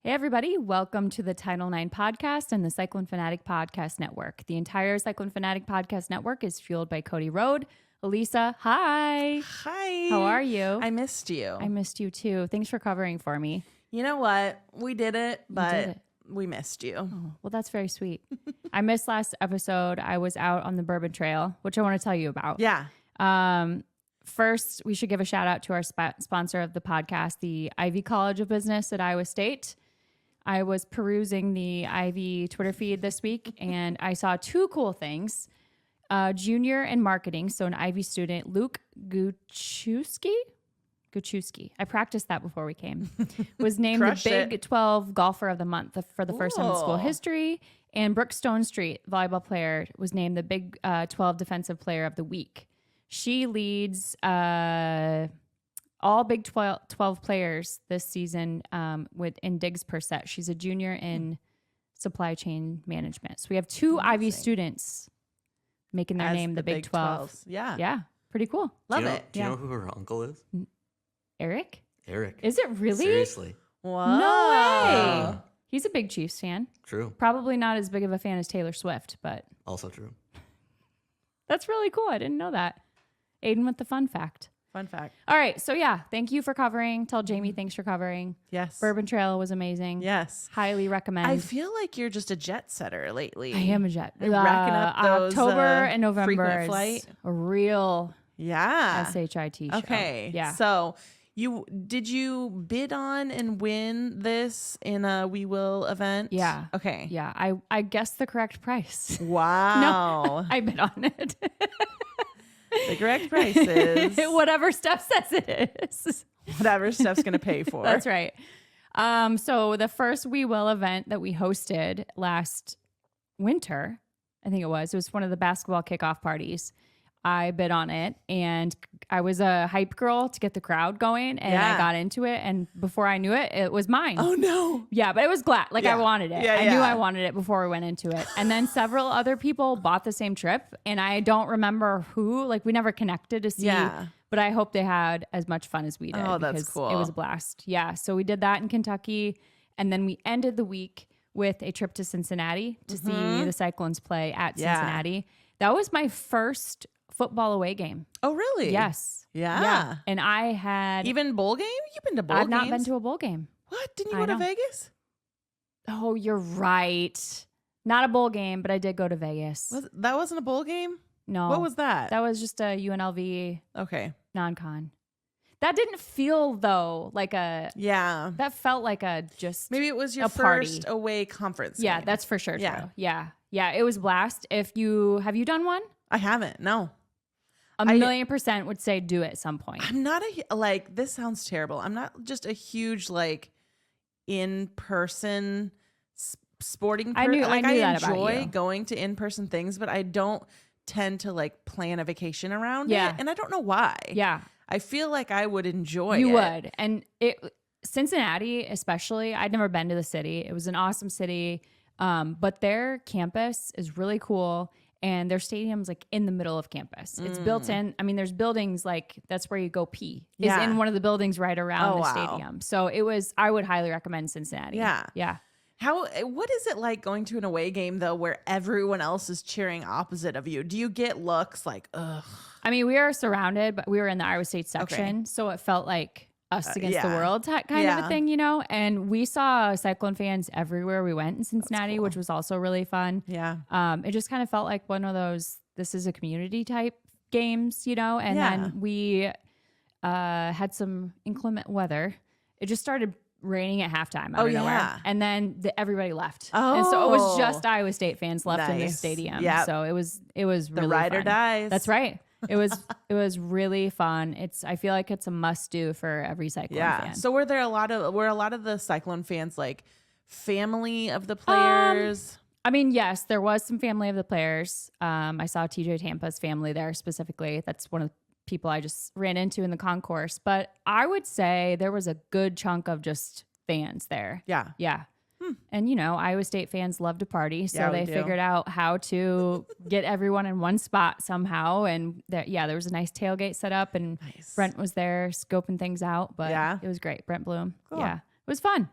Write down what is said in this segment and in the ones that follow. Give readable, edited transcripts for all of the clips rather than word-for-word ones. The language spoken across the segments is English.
Hey, everybody. Welcome to the Title IX podcast and the Cyclone Fanatic Podcast Network. The entire Cyclone Fanatic Podcast Network is fueled by Cody Road. Alisa, hi. Hi. How are you? I missed you. I missed you too. Thanks for covering for me. You know what? We did it, but we missed you. Oh, well, that's very sweet. I missed last episode. I was out on the Bourbon Trail, which I want to tell you about. Yeah. First, we should give a shout out to our sponsor of the podcast, the Ivy College of Business at Iowa State. I was perusing the Ivy Twitter feed this week, and I saw two cool things. Junior in marketing, so an Ivy student, Luke Guchewski. I practiced that before we came. Was named the Big 12 Golfer of the Month for the first time in school history. And Brooke Stonestreet, volleyball player, was named the Big 12 Defensive Player of the Week. She leads all Big 12 players this season in digs per set. She's a junior in supply chain management. So we have two Ivy students making their name the Big 12. 12s. Yeah. Yeah. Pretty cool. Love it. Do you know who her uncle is? Eric? Eric. Is it really? Seriously. Wow. No way. He's a big Chiefs fan. True. Probably not as big of a fan as Taylor Swift, but Also true. that's really cool. I didn't know that. Aiden with the fun fact. Fun fact. All right. So yeah, thank you for covering. Tell Jamie thanks for covering. Yes. Bourbon Trail was amazing. Yes. Highly recommend. I feel like you're just a jet setter lately. I am a jet. You're racking up those, October and November frequent is flight. a real Yeah. SHIT show. Okay. Yeah. So did you bid on and win this in a We Will event? Yeah. Okay. Yeah. I guessed the correct price. Wow. I bid on it. The correct price is whatever Steph says it is. whatever Steph's going to pay for. That's right. So the first We Will event that we hosted last winter, I think it was one of the basketball kickoff parties. I bid on it, and I was a hype girl to get the crowd going, and I got into it, and before I knew it, it was mine. Oh no. Yeah, but it was glad. Like I wanted it. I knew yeah. I wanted it before we went into it. And then several other people bought the same trip, and I don't remember who. Like we never connected to see. Yeah. But I hope they had as much fun as we did. Oh, that's because cool. It was a blast. Yeah. So we did that in Kentucky, and then we ended the week with a trip to Cincinnati to see the Cyclones play at Cincinnati. That was my first football away game. Oh, really? Yes. Yeah. And I had Even bowl game? You've been to bowl games? I've not been to a bowl game. What? Didn't you I go to know. Vegas? Oh, you're right. Not a bowl game, but I did go to Vegas. That wasn't a bowl game? No. What was that? That was just a UNLV Okay. non-con. That didn't feel though like Yeah. that felt like just Maybe it was your a party. first away conference Yeah, game. that's for sure Yeah. true. Yeah, it was a blast. Have you done one? I haven't. No. A million % would say do it at some point. I'm not this sounds terrible. I'm not just a huge in-person sporting person. I knew that about enjoy you. going to in-person things, but I don't tend to plan a vacation around Yeah. it. And I don't know why. Yeah. I feel like I would enjoy You it. would. And Cincinnati, especially, I'd never been to the city. It was an awesome city. But their campus is really cool. And their stadium's in the middle of campus. It's built in. I mean, there's buildings that's where you go pee. Yeah. Is in one of the buildings right around Oh, the wow. stadium. So I would highly recommend Cincinnati. Yeah. Yeah. What is it like going to an away game though, where everyone else is cheering opposite of you? Do you get looks like, ugh? I mean, we are surrounded, but we were in the Iowa State section. So it felt like us against the world kind of a thing, and we saw Cyclone fans everywhere we went in Cincinnati, which was also really fun. Yeah. It just kind of felt like one of those, this is a community type games, and then we had some inclement weather. It just started raining at halftime out of nowhere. And then everybody left. And so it was just Iowa State fans left in the stadium. Yep. So it was really The ride or fun. dies. That's right. It was really fun. I feel like it's a must do for every Cyclone fan. So were a lot of the Cyclone fans family of the players? I mean, yes, there was some family of the players. I saw TJ Tampa's family there specifically. That's one of the people I just ran into in the concourse. But I would say there was a good chunk of just fans there. Yeah. Yeah. And, Iowa State fans love to party. So Yeah, we they do. figured out how to get everyone in one spot somehow. And there was a nice tailgate set up, and Nice. Brent was there scoping things out. But Yeah. it was great. Brent Bloom. Cool. Yeah. It was fun.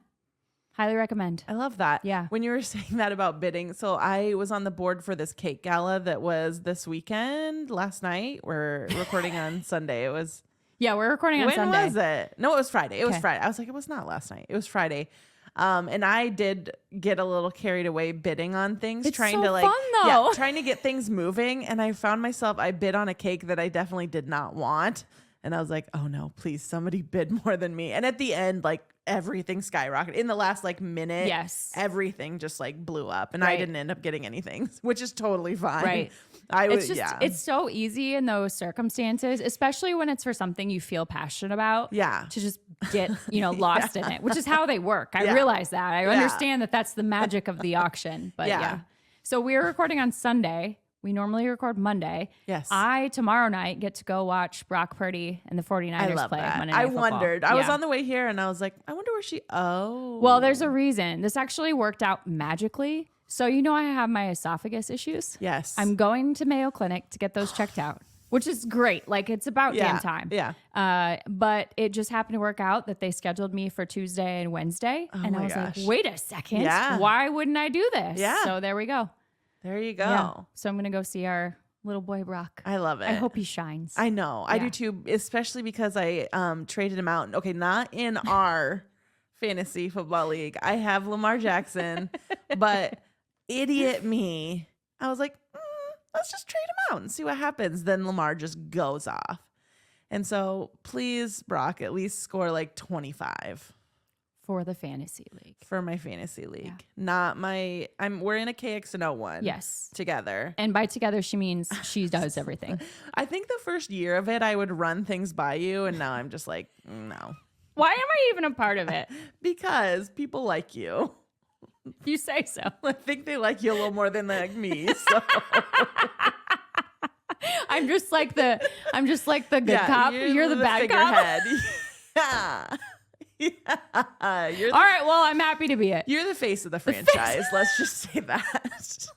Highly recommend. I love that. Yeah. When you were saying that about bidding, so I was on the board for this cake gala that was this weekend, last night. We're recording on Sunday. It was. Yeah, we're recording on When Sunday. was it? No, it was Friday. It was Okay. Friday. I was like, it was not last night. It was Friday. And I did get a little carried away bidding on things, It's trying so to like, fun, though. trying to get things moving. And I found myself, I bid on a cake that I definitely did not want. And I was like, oh no, please, somebody bid more than me. And at the end, like everything skyrocketed in the last like minute. Yes. Everything just like blew up and I Right. didn't end up getting anything, which is totally fine. Right. I It's was, just, yeah. it's so easy in those circumstances, especially when it's for something you feel passionate about. Yeah. To just get, lost in it, which is how they work. I Yeah. realize that. I Yeah. understand that that's the magic of the auction. But Yeah. yeah. So we're recording on Sunday. We normally record Monday. Yes. I, tomorrow night, get to go watch Brock Purdy and the 49ers I love play that. Monday I Night Football. wondered. I was Yeah. on the way here and I was like, I wonder where she. Oh. Well, there's a reason. This actually worked out magically. So, I have my esophagus issues. Yes. I'm going to Mayo Clinic to get those checked out, which is great. Like, it's about damn time. Yeah. But it just happened to work out that they scheduled me for Tuesday and Wednesday. And I my was gosh. like, wait a second. Yeah. Why wouldn't I do this? Yeah. So there we go. There you go. Yeah. So I'm going to go see our little boy, Brock. I love it. I hope he shines. I know. I Yeah. do too, especially because I traded him out. Okay, not in our fantasy football league. I have Lamar Jackson, but idiot me. I was like, let's just trade him out and see what happens. Then Lamar just goes off. And so please, Brock, at least score like 25 For the fantasy league. for my fantasy league. Yeah. Not my, we're in a KXNO one. Yes. Together. And by together, she means she does everything. I think the first year of it, I would run things by you. And now I'm just like, no. Why am I even a part of it? Because people like you. You say so. I think they like you a little more than they like me. So I'm just like the good cop. You're the bad cop. Figurehead. Yeah. You're the, All right. Well, I'm happy to be it. you're the face of the franchise. Let's just say that.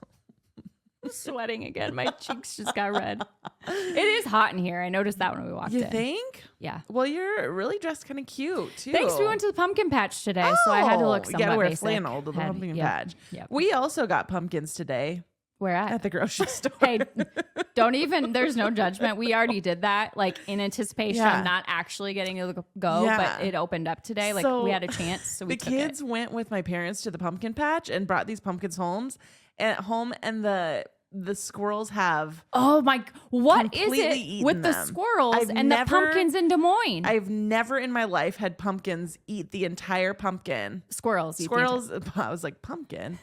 I'm sweating again. My cheeks just got red. It is hot in here. I noticed that when we walked You in. think? Yeah. Well, you're really dressed kind of cute too. Thanks. We went to the pumpkin patch today, so I had to look You somewhat gotta wear basic. flannel to the Had- pumpkin yep, patch. yep. We also got pumpkins today Where at at? the grocery store. Hey, don't even. There's no judgment. We already did that, like in anticipation Yeah. of not actually getting to go, Yeah. but it opened up today. Like So, we had a chance, so we The took kids it. went with my parents to the pumpkin patch and brought these pumpkins home, and the squirrels have. Oh my! What is completely it eaten with the them. squirrels I've and never- the pumpkins in Des Moines? I've never in my life had pumpkins eat the entire pumpkin. Squirrels. eat the entire- Squirrels. I was like, pumpkin.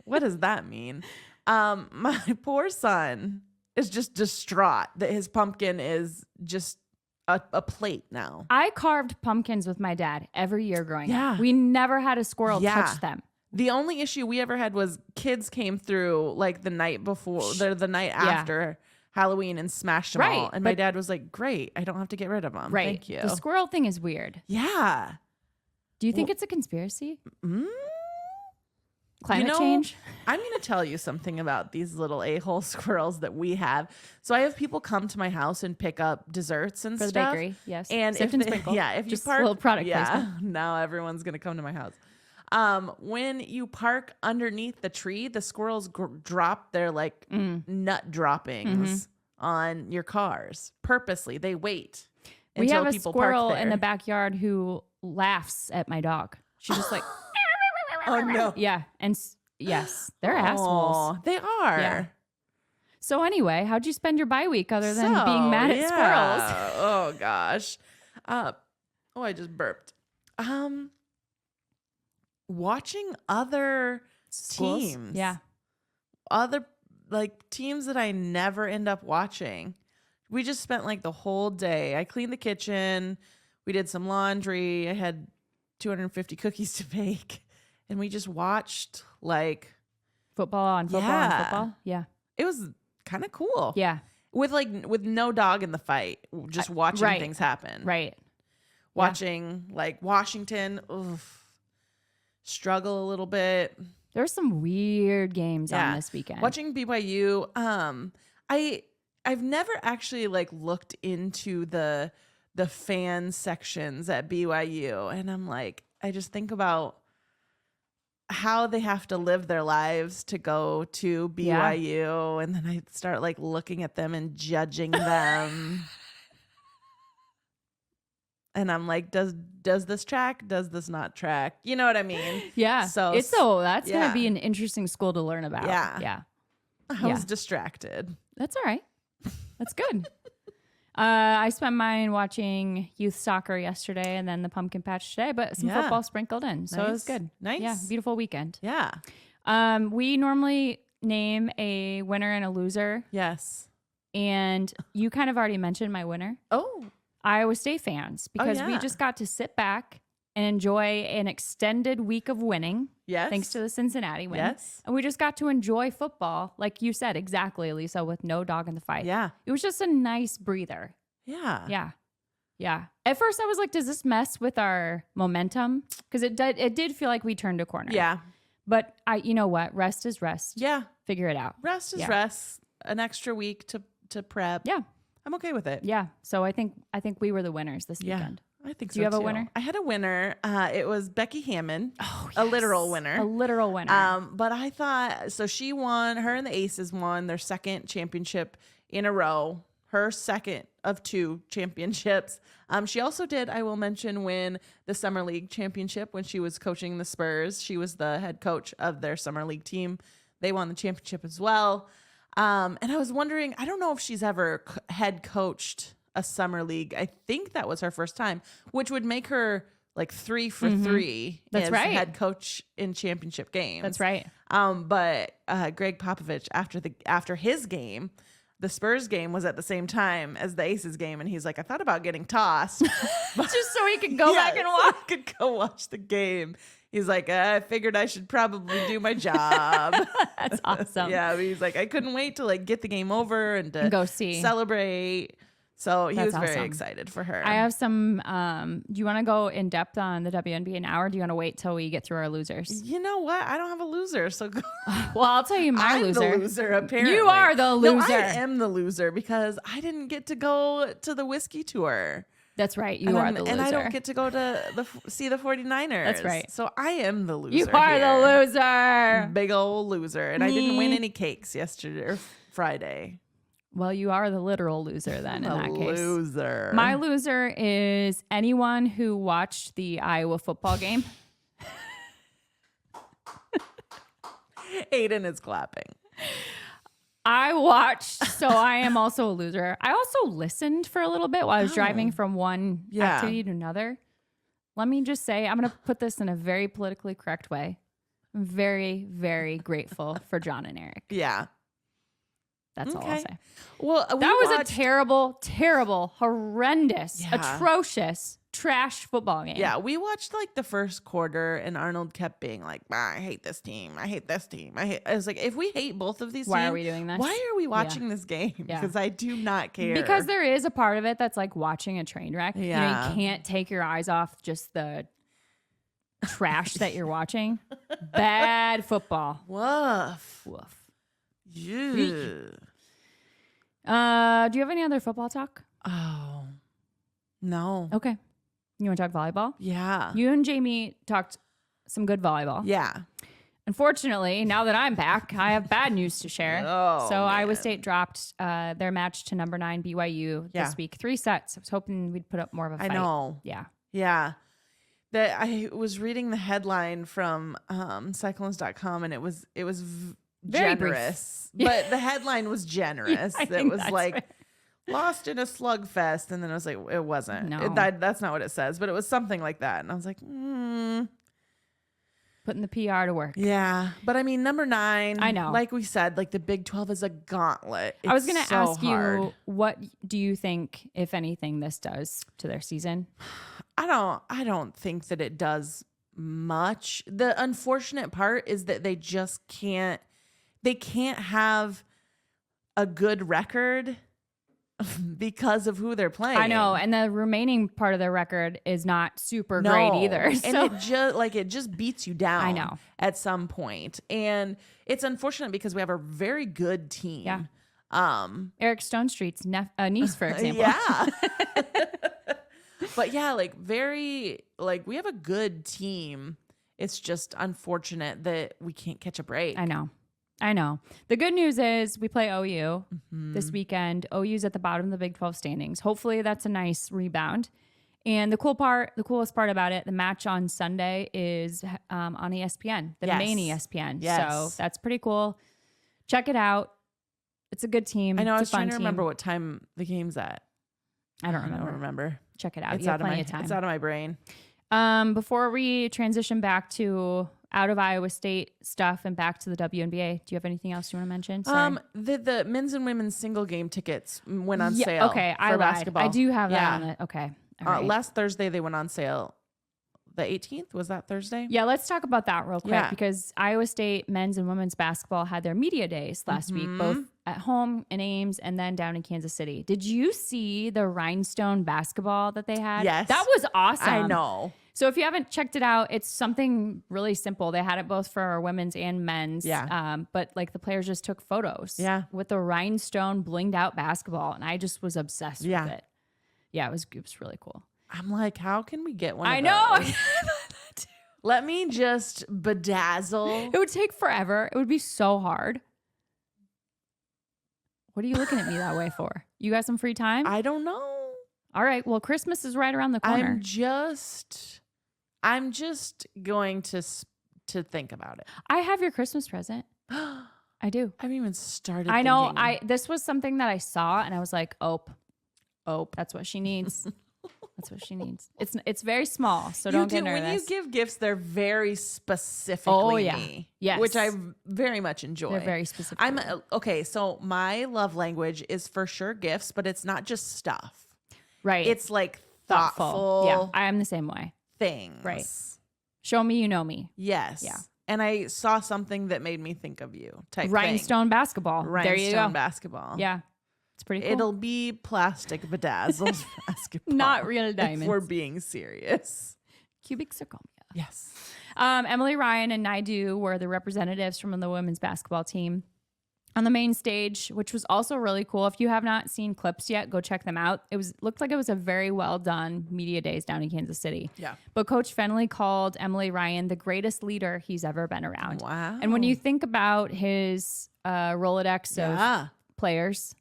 What does that mean? My poor son is just distraught that his pumpkin is just a plate now. I carved pumpkins with my dad every year growing Yeah. up. We never had a squirrel Yeah. touch them. The only issue we ever had was kids came through like the night before, the night after Halloween and smashed them all. Right, And my but- dad was like, great, I don't have to get rid of them. Right. Thank you. The squirrel thing is weird. Yeah. Do you think it's a conspiracy? Mm? Climate You know, change? I'm going to tell you something about these little a-hole squirrels that we have. So I have people come to my house and pick up desserts and For the stuff. bakery, yes. And Sift if and they- sprinkle. yeah, if Just you park, a little product yeah, placement. now everyone's going to come to my house. When you park underneath the tree, the squirrels drop their like nut droppings on your cars purposely. They wait We until have a people squirrel park there. in the backyard who laughs at my dog. She's just like, Oh no! yeah. And yes, they're assholes. Aw, they are. Yeah. So anyway, how'd you spend your bye week other than So, being mad at yeah. squirrels? Oh gosh. I just burped. Watching other Schools? teams. Yeah. Other like teams that I never end up watching. We just spent like the whole day. I cleaned the kitchen. We did some laundry. I had 250 cookies to bake. And we just watched like Football on football on Yeah. football. Yeah. it was kind of cool. Yeah. With no dog in the fight, just watching right. things happen. Right. Watching like Washington struggle a little bit. There's some weird games Yeah. on this weekend. Watching BYU, I've never actually like looked into the fan sections at BYU, and I'm like, I just think about how they have to live their lives to go to BYU. And then I start like looking at them and judging them. And I'm like, does this track? Does this not track? You know what I mean? Yeah. So that's going to be an interesting school to learn about. Yeah. Yeah. I was distracted. That's all right. That's good. I spent mine watching youth soccer yesterday and then the pumpkin patch today, but some football sprinkled in. So it was good. Nice. Yeah. Beautiful weekend. Yeah. We normally name a winner and a loser. Yes. And you kind of already mentioned my winner. Oh. Iowa State fans, because we just got to sit back and enjoy an extended week of winning. Yes. Thanks to the Cincinnati win. Yes. And we just got to enjoy football, like you said, exactly, Alisa, with no dog in the fight. Yeah. It was just a nice breather. Yeah. Yeah. Yeah. At first I was like, does this mess with our momentum? Because it did feel like we turned a corner. Yeah. But you know what? Rest is rest. Yeah. Figure it out. Rest is rest. An extra week to prep. Yeah. I'm okay with it. Yeah. So I think we were the winners this weekend. I think so. Do you have too. a winner? I had a winner. It was Becky Hammond. Oh, yes. A literal winner. A literal winner. But I thought, so she won, her and the Aces won their second championship in a row. Her second of 2 championships. She also did, I will mention, win the Summer League championship when she was coaching the Spurs. She was the head coach of their Summer League team. They won the championship as well. And I was wondering, I don't know if she's ever head coached a summer league. I think that was her first time, which would make her like 3 for 3 That's as right. head coach in championship games. That's right. But Greg Popovich, after his game, the Spurs game was at the same time as the Aces game, and he's like, I thought about getting tossed, Just so he could go back and watch. so I could go watch the game. He's like, I figured I should probably do my job. That's awesome. Yeah, he's like, I couldn't wait to like get the game over and to go see, celebrate. So he was very awesome. excited for her. I have some. Do you want to go in depth on the WNBA now, or do you want to wait till we get through our losers? You know what? I don't have a loser, so go. Well, I'll tell you my I'm loser. the loser, apparently. You are the loser. No, I am the loser because I didn't get to go to the whiskey tour. That's right. You are the loser. And I don't get to go to see the 49ers. That's right. So I am the loser. You are the loser. Big old loser. And I didn't win any cakes yesterday or Friday. Well, you are the literal loser then in that case. Loser. My loser is anyone who watched the Iowa football game. Aiden is clapping. I watched, so I am also a loser. I also listened for a little bit while I was driving from one activity to another. Let me just say, I'm going to put this in a very politically correct way. I'm very, very grateful for John and Eric. Yeah. That's all I'll say. Well, that was a terrible, terrible, horrendous, atrocious, trash football game. Yeah, we watched like the first quarter, and Arnold kept being like, I hate this team. I hate this team. I was like, if we hate both of these why teams, are we doing this? Why are we watching this game? Because I do not care. Because there is a part of it that's like watching a train wreck. Yeah. You know, you can't take your eyes off just the trash that you're watching. Bad football. Woof. Woof. Yeah. Do you have any other football talk? Oh, no. Okay. You want to talk volleyball? Yeah. You and Jamie talked some good volleyball. Yeah. Unfortunately, now that I'm back, I have bad news to share. Oh, so man. Iowa State dropped their match to number 9 BYU this week. 3 sets. I was hoping we'd put up more of a fight. I know. Yeah. Yeah. I was reading the headline from Cyclones.com, and it was Very generous. But the headline was generous. It was like right. lost in a slugfest, and then I was like, it wasn't. No. That's not what it says, but it was something like that. And I was like, Putting the PR to work. yeah. But I mean, number 9, I know. like we said, like the Big 12 is a gauntlet. I was going to so ask hard. you, what do you think, if anything, this does to their season? I don't think that it does much. The unfortunate part is that they just can't have a good record because of who they're playing. I know, and the remaining part of their record is not super great either. So And it just beats you down. I know. At some point. And it's unfortunate because we have a very good team. Yeah. Eric Stonestreet's niece, for example. Yeah. But yeah, like we have a good team. It's just unfortunate that we can't catch a break. I know. The good news is we play OU this weekend. OU's at the bottom of the Big 12 standings. Hopefully that's a nice rebound. And the coolest part about it, the match on Sunday is on ESPN, the main ESPN. Yes. So that's pretty cool. Check it out. It's a good team. I know. I was It's a fun trying to remember team. what time the game's at. I don't I don't remember. Check it out. It's You have out of plenty my. of time. It's out of my brain. Before we transition back to out of Iowa State stuff and back to the WNBA, do you have anything else you want to mention? Sorry. The men's and women's single game tickets went on sale. Okay, for I lied. basketball. I do have that on it. Okay. All right. Last Thursday they went on sale. The 18th, was that Thursday? Yeah, let's talk about that real quick Yeah. because Iowa State men's and women's basketball had their media days last week, both at home in Ames and then down in Kansas City. Did you see the rhinestone basketball that they had? Yes. That was awesome. I know. So if you haven't checked it out, it's something really simple. They had it both for women's and men's. Yeah. But like the players just took photos. Yeah. With the rhinestone blinged out basketball, and I just was obsessed with it. Yeah, it was really cool. I'm like, how can we get one? I of know. those? Let me just bedazzle. It would take forever. It would be so hard. What are you looking at me that way for? You got some free time? I don't know. All right. Well, Christmas is right around the corner. I'm just going to think about it. I have your Christmas present. I do. I haven't even started. I know. thinking. This was something that I saw and I was like, oh, that's what she needs. That's what she needs. It's very small, so don't get nervous. When you give gifts, they're very specifically me. Yes. Which I very much enjoy. They're very specific. Okay, so my love language is for sure gifts, but it's not just stuff. Right. It's like thoughtful. Yeah, I am the same way. Things. Right. Show me you know me. Yes. Yeah. And I saw something that made me think of you. Type Rhinestone basketball. thing. There you go. Rhinestone basketball. Yeah. It's pretty cool. It'll be plastic bedazzled basketball. Not real diamonds. If we're being serious. Cubic zirconia. Yes. Emily Ryan and Naidu were the representatives from the women's basketball team on the main stage, which was also really cool. If you have not seen clips yet, go check them out. Looked like it was a very well done media days down in Kansas City. Yeah. But Coach Fenley called Emily Ryan the greatest leader he's ever been around. Wow. And when you think about his Rolodex of players,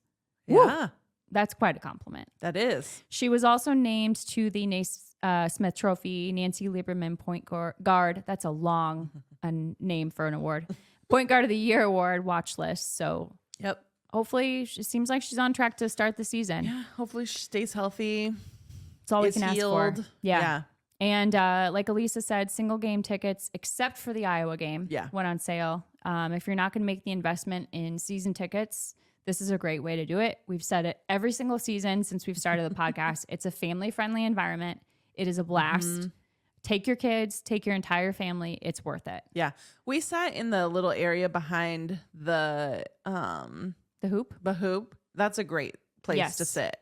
yeah, that's quite a compliment. that is. She was also named to the Naismith Trophy Nancy Lieberman Point Guard. That's a long name for an award. Point Guard of the Year award watch list. So Yep. hopefully it seems like she's on track to start the season. Yeah. Hopefully she stays healthy. That's all we is can healed. ask for. Yeah. And like Alisa said, single game tickets, except for the Iowa game, went on sale. If you're not going to make the investment in season tickets, this is a great way to do it. We've said it every single season since we've started the podcast. It's a family-friendly environment. It is a blast. Take your kids, take your entire family. It's worth it. Yeah. We sat in the little area behind the hoop. The hoop. That's a great place to sit.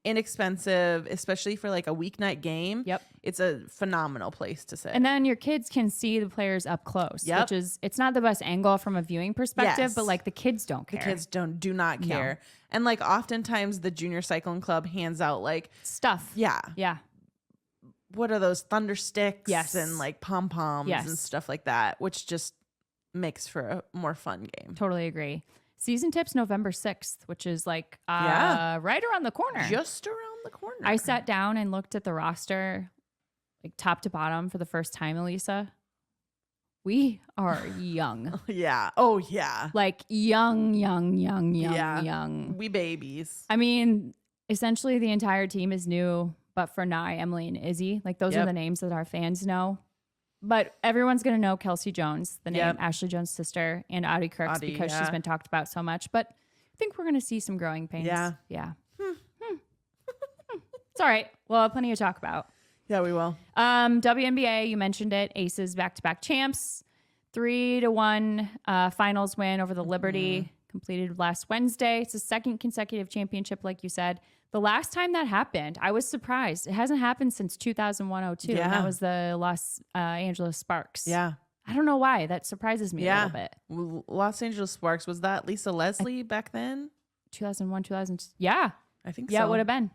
Inexpensive, especially for like a weeknight game. Yep. It's a phenomenal place to sit. And then your kids can see the players up close, which is, it's not the best angle from a viewing perspective, but like the kids don't care. The kids do not care. No. And like oftentimes the junior cycling club hands out like stuff. Yeah. Yeah. What are those thunder sticks Yes. and like pom-poms Yes. and stuff like that, which just makes for a more fun game. Totally agree. Season tips November 6th, which is like right around the corner. Just around the corner. I sat down and looked at the roster like top to bottom for the first time, Alisa. We are young. Yeah. Oh, yeah. Like young. We babies. I mean, essentially the entire team is new, but for Nye, Emily, and Izzy. Like those are the names that our fans know. But everyone's going to know Kelsey Jones, the name Ashley Jones' sister, and Audie Crooks because she's been talked about so much. But I think we're going to see some growing pains. Yeah. It's all right. We'll have plenty to talk about. Yeah, we will. WNBA, you mentioned it. Aces back-to-back champs. 3-1 finals win over the Liberty. Completed last Wednesday. It's the second consecutive championship, like you said. The last time that happened, I was surprised. It hasn't happened since 2001-02. And that was the Los Angeles Sparks. Yeah. I don't know why. That surprises me a little bit. Los Angeles Sparks. Was that Lisa Leslie back then? 2001, 2002. Yeah. I think so. Yeah, it would have been.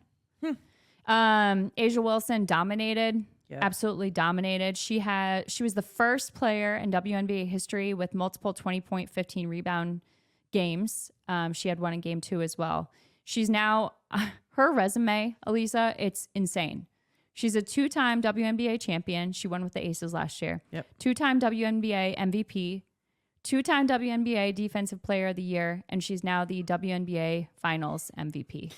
Asia Wilson dominated Yep. absolutely dominated. She was the first player in WNBA history with multiple 20-point, 15 rebound games. She had one in game 2 as well. She's now her resume, Alisa, it's insane. She's a 2-time WNBA champion. She won with the Aces last year. Yep. 2-time WNBA MVP, 2-time WNBA Defensive Player of the Year, and she's now the WNBA Finals MVP.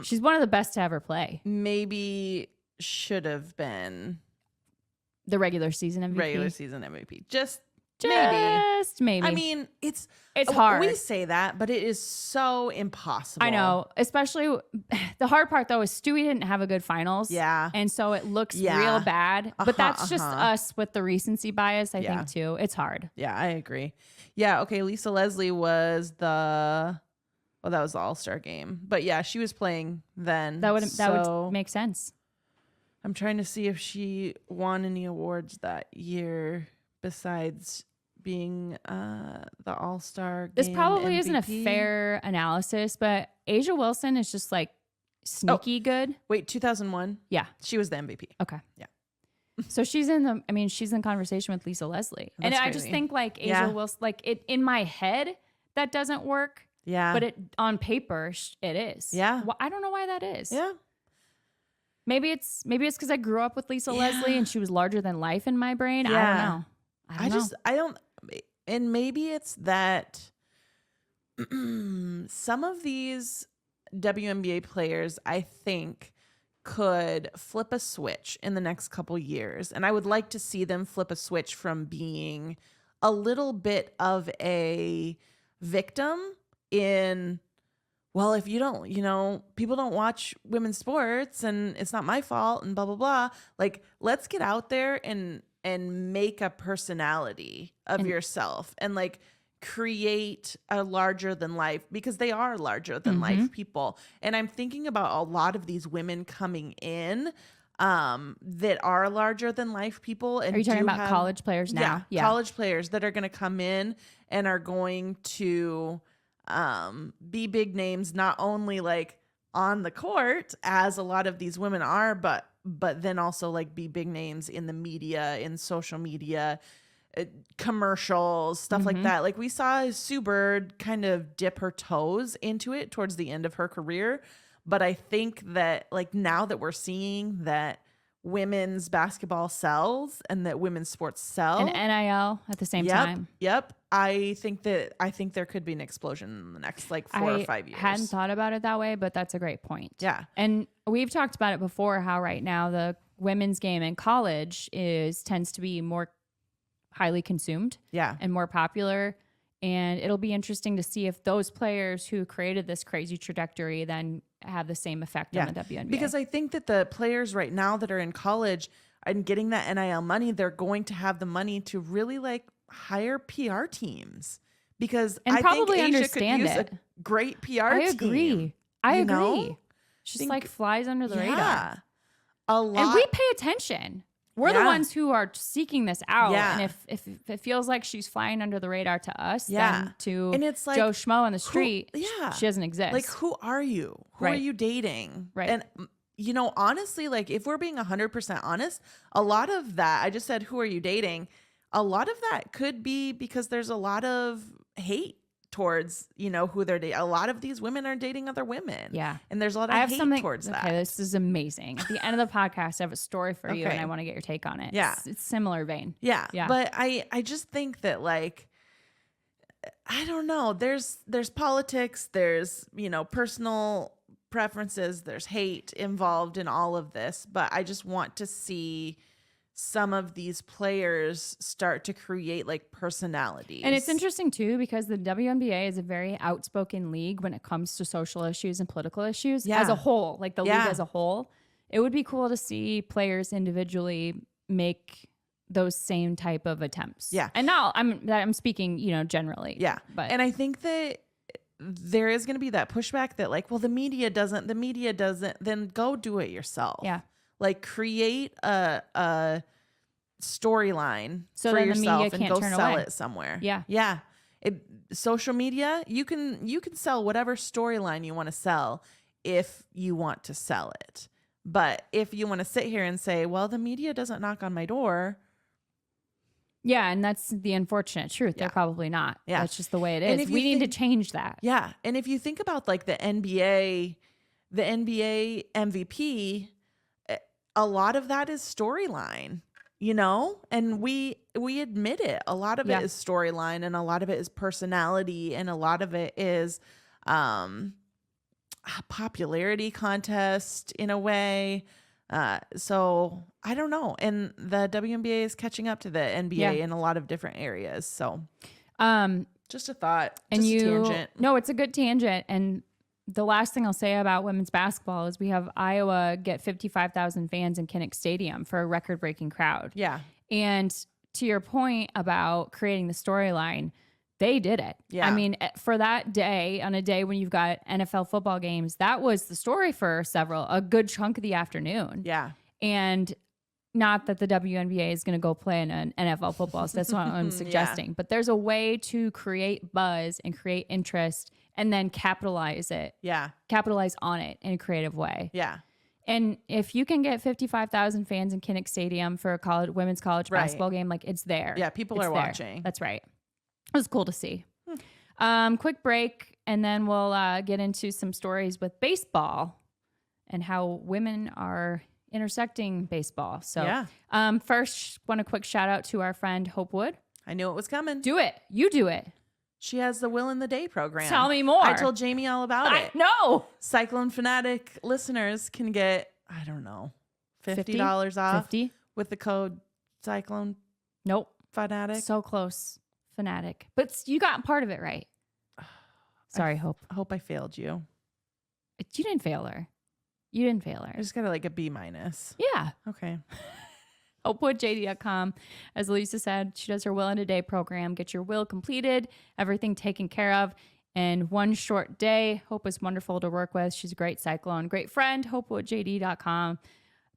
She's one of the best to ever play. Maybe should have been The regular season MVP. regular season MVP. Just maybe. I mean, it's hard. We say that, but it is so impossible. I know. Especially the hard part though is Stewie didn't have a good finals. Yeah. And so it looks Yeah. real bad. But that's just us with the recency bias, I think too. It's hard. Yeah, I agree. Yeah, okay. Lisa Leslie was that was the All-Star game. But yeah, she was playing then. That would make sense. I'm trying to see if she won any awards that year besides being the All-Star game. This probably MVP. isn't a fair analysis, but Asia Wilson is just like sneaky good. Wait, 2001? Yeah. She was the MVP. Okay. Yeah. So she's in conversation with Lisa Leslie. That's and I crazy. just think like Asia Wilson, like it in my head, that doesn't work. Yeah. But it on paper, it is. Yeah. Well, I don't know why that is. Yeah. Maybe it's because I grew up with Lisa Leslie and she was larger than life in my brain. Yeah. I don't know. I don't, and maybe it's that some of these WNBA players, I think, could flip a switch in the next couple years. And I would like to see them flip a switch from being a little bit of a victim in, well, if you don't, people don't watch women's sports and it's not my fault and blah, blah, blah. Like, let's get out there and make a personality of yourself and like create a larger than life, because they are larger than life people. And I'm thinking about a lot of these women coming in that are larger than life people. And are you talking about college players now? Yeah, college players that are going to come in and are going to be big names, not only like on the court as a lot of these women are, but then also like be big names in the media, in social media, commercials, stuff like that. Like we saw Sue Bird kind of dip her toes into it towards the end of her career. But I think that like now that we're seeing that women's basketball sells and that women's sports sell, and NIL at the same time. Yep. I think there could be an explosion in the next like 4 or 5 years. I hadn't thought about it that way, but that's a great point. Yeah. And we've talked about it before, how right now the women's game in college tends to be more highly consumed. Yeah. And more popular. And it'll be interesting to see if those players who created this crazy trajectory then have the same effect on the WNBA. Because I think that the players right now that are in college and getting that NIL money, they're going to have the money to really like hire PR teams, because and I probably think Asia understand could use it. a great PR I team. agree. I agree. know? Just like flies under the radar. A lot. And we pay attention. We're the ones who are seeking this out. Yeah. And if it feels like she's flying under the radar to us, Yeah. then to And it's like, Joe Schmo on the street, yeah. she doesn't exist. Like, who are you? Who are Right. you dating? Right. And, honestly, like, if we're being 100% honest, a lot of that, I just said, who are you dating? A lot of that could be because there's a lot of hate towards, who they're dating. A lot of these women are dating other women. Yeah. And there's a lot of I have hate something towards that. Okay, this is amazing. At the end of the podcast, I have a story for you, Okay. and I want to get your take on it. Yeah. It's similar vein. Yeah. Yeah. But I just think that, like, I don't know. There's politics, there's, personal preferences, there's hate involved in all of this. But I just want to see some of these players start to create like personalities. And it's interesting too, because the WNBA is a very outspoken league when it comes to social issues and political issues as a whole, like the league as a whole. It would be cool to see players individually make those same type of attempts. Yeah. And now I'm speaking, generally. Yeah. But and I think that there is going to be that pushback that like, well, the media doesn't, then go do it yourself. Yeah. Like create a storyline So for then the yourself media and can't go turn sell away. it somewhere. Yeah. Yeah. Social media, you can sell whatever storyline you want to sell if you want to sell it. But if you want to sit here and say, well, the media doesn't knock on my door. Yeah, and that's the unfortunate truth. Yeah. They're probably not. Yeah. That's just the way it And is. if you We need to think- change that. Yeah. And if you think about like the NBA MVP, a lot of that is storyline, you know, and we admit it. A lot of it is storyline, and a lot of it is personality, and a lot of it is a popularity contest in a way. So I don't know. And the WNBA is catching up to the NBA in a lot of different areas. So just a thought. And just a tangent. No, it's a good tangent. And the last thing I'll say about women's basketball is we have Iowa get 55,000 fans in Kinnick Stadium for a record-breaking crowd. Yeah. And to your point about creating the storyline, they did it. Yeah. I mean, for that day, on a day when you've got NFL football games, that was the story for a good chunk of the afternoon. Yeah. And not that the WNBA is going to go play in an NFL football. So that's what I'm suggesting. But there's a way to create buzz and create interest and then capitalize on it in a creative way. Yeah. And if you can get 55,000 fans in Kinnick Stadium for a women's college basketball game, like it's there. Yeah, people are watching. That's right. It was cool to see. Quick break, and then we'll get into some stories with baseball and how women are intersecting baseball. So first, want a quick shout out to our friend Hope Wood. I knew it was coming. Do it. You do it. She has the Will in the Day program. Tell me more. I told Jamie all about it. No. Cyclone Fanatic listeners can get, I don't know, $50 off 50? With the code Cyclone Nope. Fanatic. So close. Fanatic. But you got part of it right. Sorry, Hope. I hope I failed you. You didn't fail her. You didn't fail her. I just got like a B-. Yeah. Okay. HopeWoodJD.com. As Alisa said, she does her Will in a Day program. Get your will completed, everything taken care of in one short day. Hope is wonderful to work with. She's a great cyclone, great friend. HopeWoodJD.com.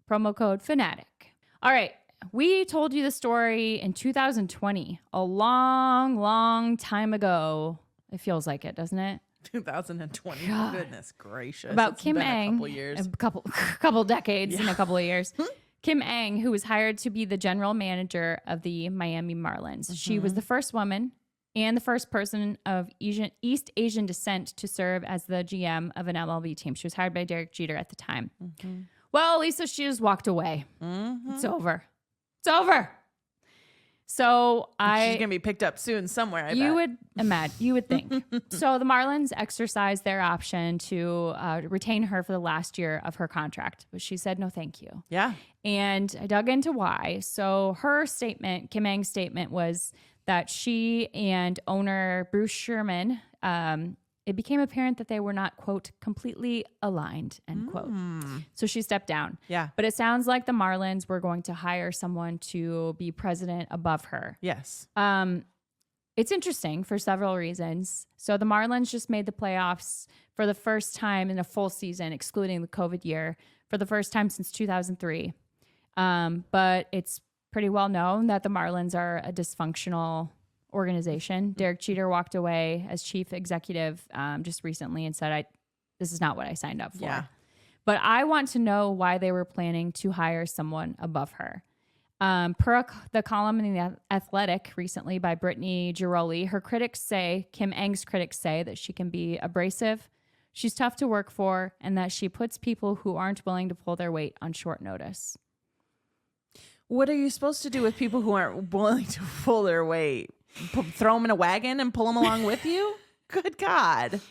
Promo code Fanatic. All right. We told you the story in 2020, a long, long time ago. It feels like it, doesn't it? 2020. God. Goodness gracious. About It's Kim been Ang. A couple years. A couple decades in a couple of years. Kim Ang, who was hired to be the general manager of the Miami Marlins. She was the first woman and the first person of East Asian descent to serve as the GM of an MLB team. She was hired by Derek Jeter at the time. Well, Lisa, she just walked away. It's over. It's over. So she's gonna be picked up soon somewhere. You would think. So the Marlins exercised their option to retain her for the last year of her contract, but she said no, thank you. Yeah. And I dug into why. So her statement, Kim Ang's statement, was that she and owner Bruce Sherman, it became apparent that they were not, quote, completely aligned, end quote. So she stepped down. Yeah. But it sounds like the Marlins were going to hire someone to be president above her. Yes. It's interesting for several reasons. So the Marlins just made the playoffs for the first time in a full season, excluding the COVID year, for the first time since 2003. But it's pretty well known that the Marlins are a dysfunctional organization. Derek Jeter walked away as chief executive just recently and said, this is not what I signed up for. Yeah. But I want to know why they were planning to hire someone above her. Per the column in The Athletic recently by Brittany Giroli, Kim Ang's critics say that she can be abrasive, she's tough to work for, and that she puts people who aren't willing to pull their weight on short notice. What are you supposed to do with people who aren't willing to pull their weight? Throw them in a wagon and pull them along with you? Good God.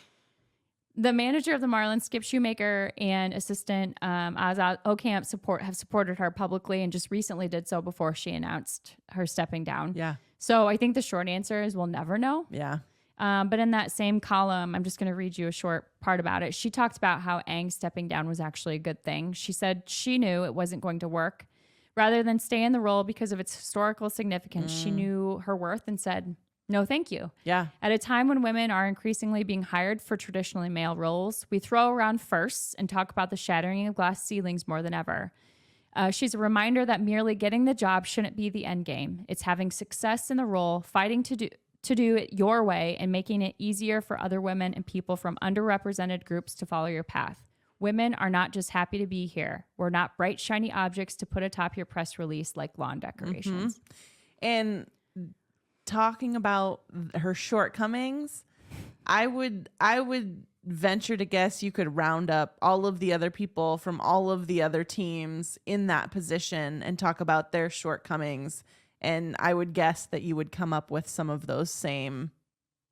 The manager of the Marlins, Skip Shoemaker, and assistant Azad Ocamp have supported her publicly and just recently did so before she announced her stepping down. Yeah. So I think the short answer is we'll never know. Yeah. But in that same column, I'm just going to read you a short part about it. She talked about how Ang stepping down was actually a good thing. She said she knew it wasn't going to work. Rather than stay in the role because of its historical significance, she knew her worth and said, no, thank you. Yeah. At a time when women are increasingly being hired for traditionally male roles, we throw around firsts and talk about the shattering of glass ceilings more than ever. She's a reminder that merely getting the job shouldn't be the end game. It's having success in the role, fighting to do it your way, and making it easier for other women and people from underrepresented groups to follow your path. Women are not just happy to be here. We're not bright, shiny objects to put atop your press release like lawn decorations. And talking about her shortcomings, I would venture to guess you could round up all of the other people from all of the other teams in that position and talk about their shortcomings. And I would guess that you would come up with some of those same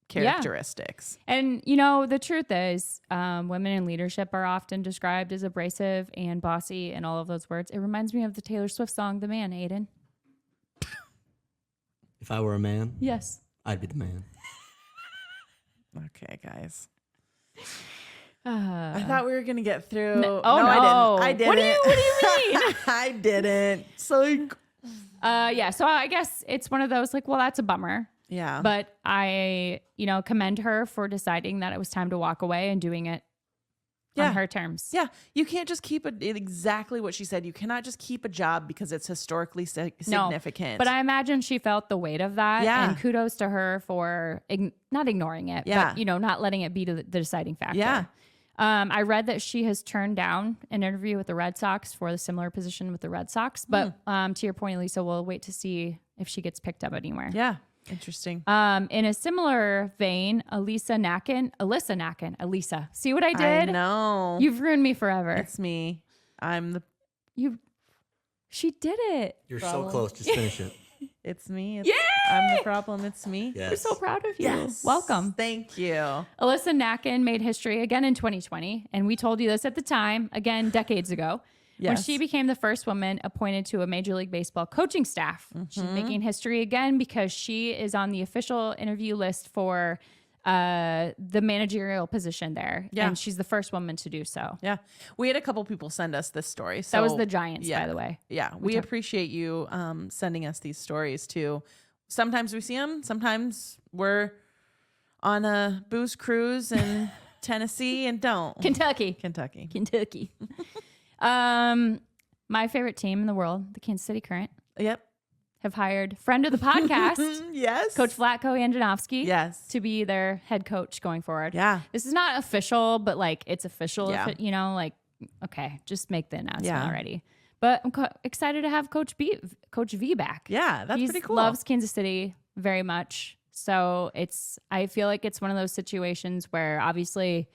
characteristics. Yeah. And, you know, the truth is women in leadership are often described as abrasive and bossy and all of those words. It reminds me of the Taylor Swift song, The Man, Aiden. If I were a man, Yes. I'd be the man. Okay, guys. I I thought we were going to get through. No, I didn't. What do you mean? I didn't. So, Yeah, so I guess it's one of those like, well, that's a bummer. yeah. But I, you know, commend her for deciding that it was time to walk away and doing it on her terms. Yeah, you can't just keep exactly what she said. You cannot just keep a job because it's historically significant. But I imagine she felt the weight of that. Yeah. And kudos to her for not ignoring it, Yeah. but, you know, not letting it be the deciding factor. Yeah. I read that she has turned down an interview with the Red Sox for the similar position with the Red Sox. But to your point, Alisa, we'll wait to see if she gets picked up anywhere. Yeah, interesting. In a similar vein, Alisa. See what I did? I know. You've ruined me forever. It's me. I'm the. She did it. You're so close. Just finish it. It's me. Yay! I'm the problem. It's me. Yes. We're so proud of you. Yes. Welcome. Thank you. Alisa Nakin made history again in 2020, and we told you this at the time, again, decades ago, when Yes. she became the first woman appointed to a Major League Baseball coaching staff. She's making history again because she is on the official interview list for the managerial position there. Yeah. And she's the first woman to do so. Yeah, we had a couple people send us this story. So That was the Giants, yeah. by the way. Yeah, we appreciate you sending us these stories too. Sometimes we see them. Sometimes we're on a booze cruise in Tennessee and don't. Kentucky. My favorite team in the world, the Kansas City Current, Yep. have hired friend of the podcast, Yes. Coach Vlatko Andonovski, Yes. to be their head coach going forward. Yeah. This is not official, but like it's official. Yeah. If it, you know, like, okay, just make the announcement Yeah. already. But I'm excited to have Coach V back. Yeah, that's He pretty cool. loves Kansas City very much. So I feel like it's one of those situations where obviously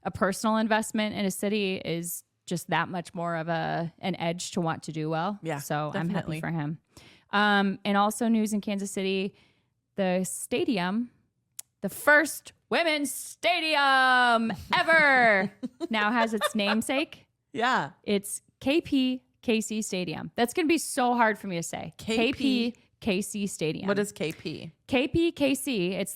a personal investment in a city is just that much more of an edge to want to do well. Yeah, So definitely. I'm happy for him. And also news in Kansas City, the stadium, the first women's stadium ever, now has its namesake. Yeah. It's KPKC Stadium. That's going to be so hard for me to say. KPKC Stadium. What is KP? KPKC? It's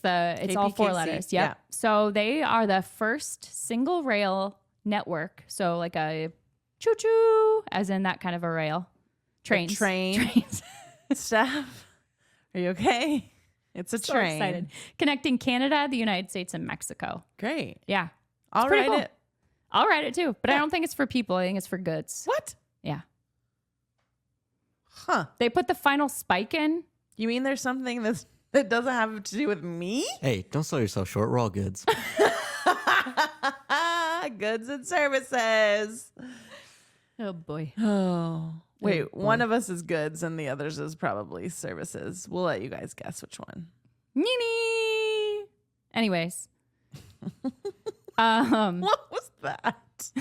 all four KPKC, letters. Yep. yeah. So they are the first single rail network. So like a choo-choo, as in that kind of a rail. Trains. Trains. Steph, are you okay? It's a So train. excited. Connecting Canada, the United States, and Mexico. Great. Yeah. I'll pretty write cool. it. I'll write it too, but I don't think it's for people. I think it's for goods. What? Yeah. Huh. They put the final spike in. You mean there's something that doesn't have to do with me? Hey, don't sell yourself short. We're all goods. Goods and services. Oh boy. Oh. Wait, Oh, boy. one of us is goods and the others is probably services. We'll let you guys guess which one. Nee. Anyways. What was that?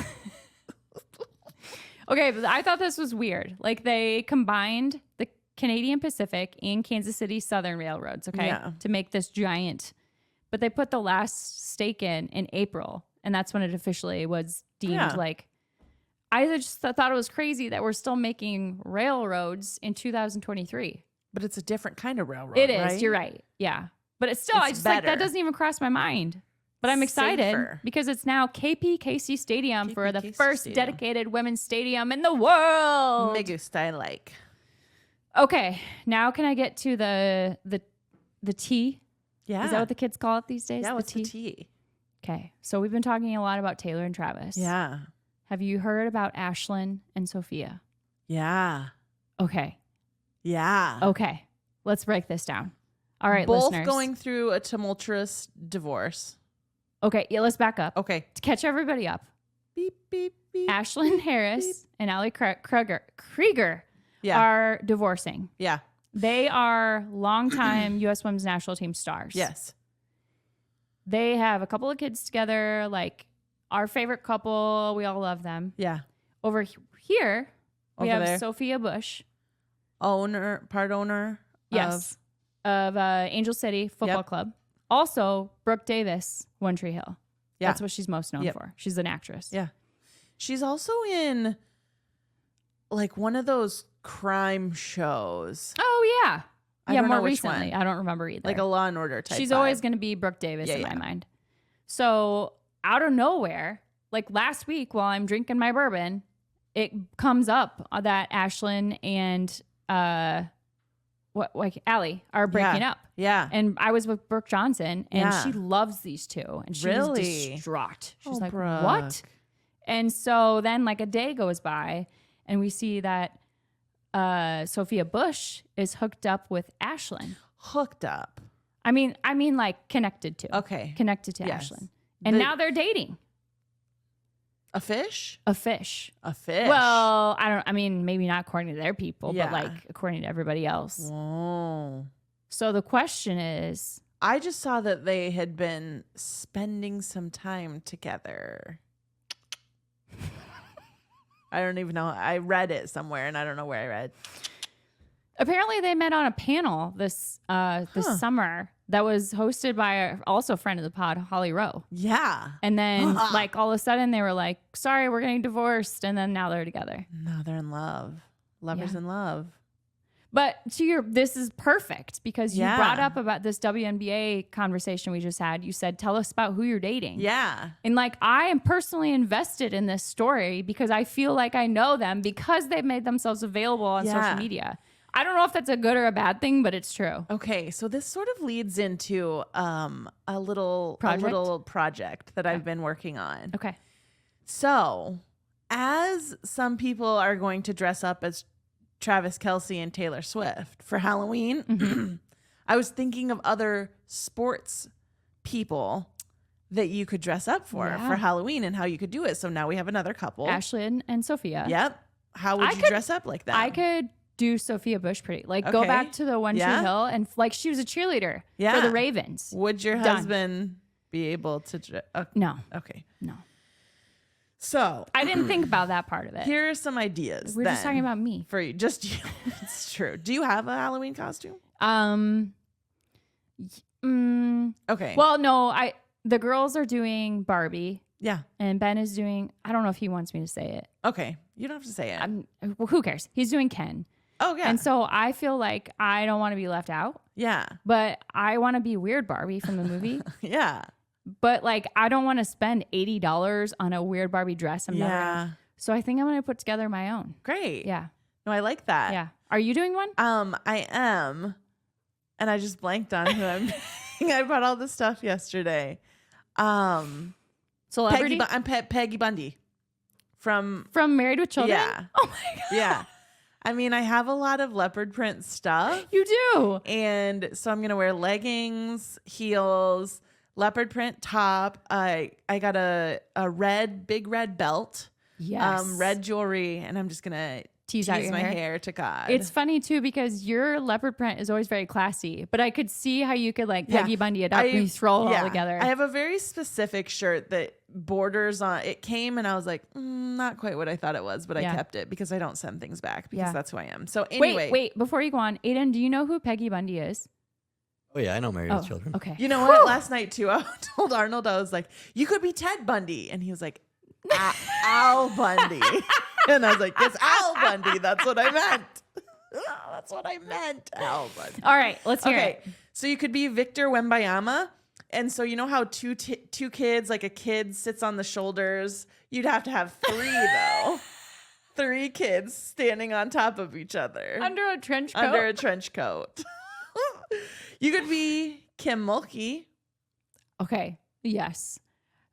Okay, but I thought this was weird. Like they combined the Canadian Pacific and Kansas City Southern railroads, okay, Yeah. to make this giant. But they put the last stake in April, and that's when it officially was deemed Yeah. like. I just thought it was crazy that we're still making railroads in 2023. But it's a different kind of railroad. It is. right? You're right. Yeah, but it's still. It's I just like that better. doesn't even cross my mind. But I'm excited Safer. because it's now KPKC Stadium for the KPKC first Stadium. dedicated women's stadium in the world. Me gusta, I like. Okay, now can I get to the tea? Yeah. Is that what the kids call it these days? Yeah, what's the tea? Okay, so we've been talking a lot about Taylor and Travis. Yeah. Have you heard about Ashlyn and Sophia? Yeah. Okay. Yeah. Okay. Let's break this down. All right, Both listeners. going through a tumultuous divorce. Okay, yeah, let's back up. Okay. To catch everybody up, Beep, beep, beep. Ashlyn Harris and Allie Krieger Yeah. are divorcing. Yeah. They are longtime U.S. Women's National Team stars. Yes. They have a couple of kids together, like our favorite couple. We all love them. Yeah. Over here, we Over have there. Sophia Bush. Part owner. Yes. Of Angel City Football Yep. Club. Also, Brooke Davis, One Tree Hill. Yeah. That's what she's most known Yep. for. She's an actress. Yeah. She's also in like one of those crime shows. Oh, yeah. I Yeah, don't more know which recently. one. I don't remember either. Like a Law and Order type. She's vibe. always going to be Brooke Davis Yeah, in yeah. my mind. So out of nowhere, like last week while I'm drinking my bourbon, it comes up that Ashlyn and Allie are breaking up. Yeah. And I was with Brooke Johnson, and Yeah. she loves these two, and she was Really? distraught. She's Oh, like, Brooke. "What?" And so then, like a day goes by, and we see that Sophia Bush is hooked up with Ashlyn. Hooked up. I mean, like connected to. Okay. Connected to Yes. Ashlyn, and now they're dating A fish? a fish. A fish. Well, I mean, maybe not according to their people, Yeah. but like according to everybody else. Whoa. So the question is, I just saw that they had been spending some time together. I don't even know. I read it somewhere and I don't know where I read. apparently they met on a panel this summer that was hosted by also a friend of the pod, Holly Rowe. Yeah. And then like all of a sudden they were like, sorry, we're getting divorced. And then now they're together. No, they're in love. Lovers Yeah. in love. But this is perfect because you Yeah. brought up about this WNBA conversation we just had. You said, tell us about who you're dating. Yeah. And like, I am personally invested in this story because I feel like I know them because they've made themselves available on Yeah. social media. I don't know if that's a good or a bad thing, but it's true. Okay, so this sort of leads into a little project that I've been working on. Okay. So, as some people are going to dress up as Travis Kelce and Taylor Swift for Halloween, I was thinking of other sports people that you could dress up for Halloween and how you could do it. So now we have another couple. Ashlyn and Sophia. Yep. How would I you could- dress up like that? I could do Sophia Bush pretty. Like go Okay. back to the One Tree Yeah. Hill and like she was a cheerleader for Yeah. the Ravens. Would your Done. husband be able to? No, Okay. no. So I didn't think about that part of it. here are some ideas. We're just then talking about me. for you. Just you. It's true. Do you have a Halloween costume? Okay. Well, no, the girls are doing Barbie yeah. and Ben is doing, I don't know if he wants me to say it. Okay. You don't have to say it. Well, who cares? He's doing Ken. Oh yeah. And so I feel like I don't want to be left out, yeah. but I want to be Weird Barbie from the movie. Yeah. But like, I don't want to spend $80 on a Weird Barbie dress. I'm never Yeah. gonna. So I think I'm going to put together my own. Great. Yeah. No, I like that. Yeah. Are you doing one? I am, and I just blanked on who I'm. I bought all this stuff yesterday. Celebrity? I'm Peggy Bundy from. From Married with Children? Yeah. Oh my God. Yeah. I mean, I have a lot of leopard print stuff. You do. And so I'm gonna wear leggings, heels, leopard print top. I got a big red belt, Yes. red jewelry, and I'm just gonna Tease out your my hair. hair to God. It's funny too because your leopard print is always very classy, but I could see how you could like Yeah. Peggy Bundy it up and you throw it all together. I have a very specific shirt that borders on. It came and I was like, not quite what I thought it was, but I Yeah. kept it because I don't send things back because Yeah. that's who I am. So anyway, Wait, before you go on, Aiden, do you know who Peggy Bundy is? Oh yeah, I know Married with Children. Okay. you know what? Last night too, I told Arnold, I was like, you could be Ted Bundy. And he was like, Al Bundy. And I was like, it's Al Bundy. That's what I meant. That's what I meant. Al Bundy. All right, let's hear Okay. it. So you could be Victor Wembanyama. And so you know how two kids, like a kid sits on the shoulders? You'd have to have three though. 3 kids standing on top of each other. Under a trench coat? Under a trench coat. You could be Kim Mulkey. Okay. Yes.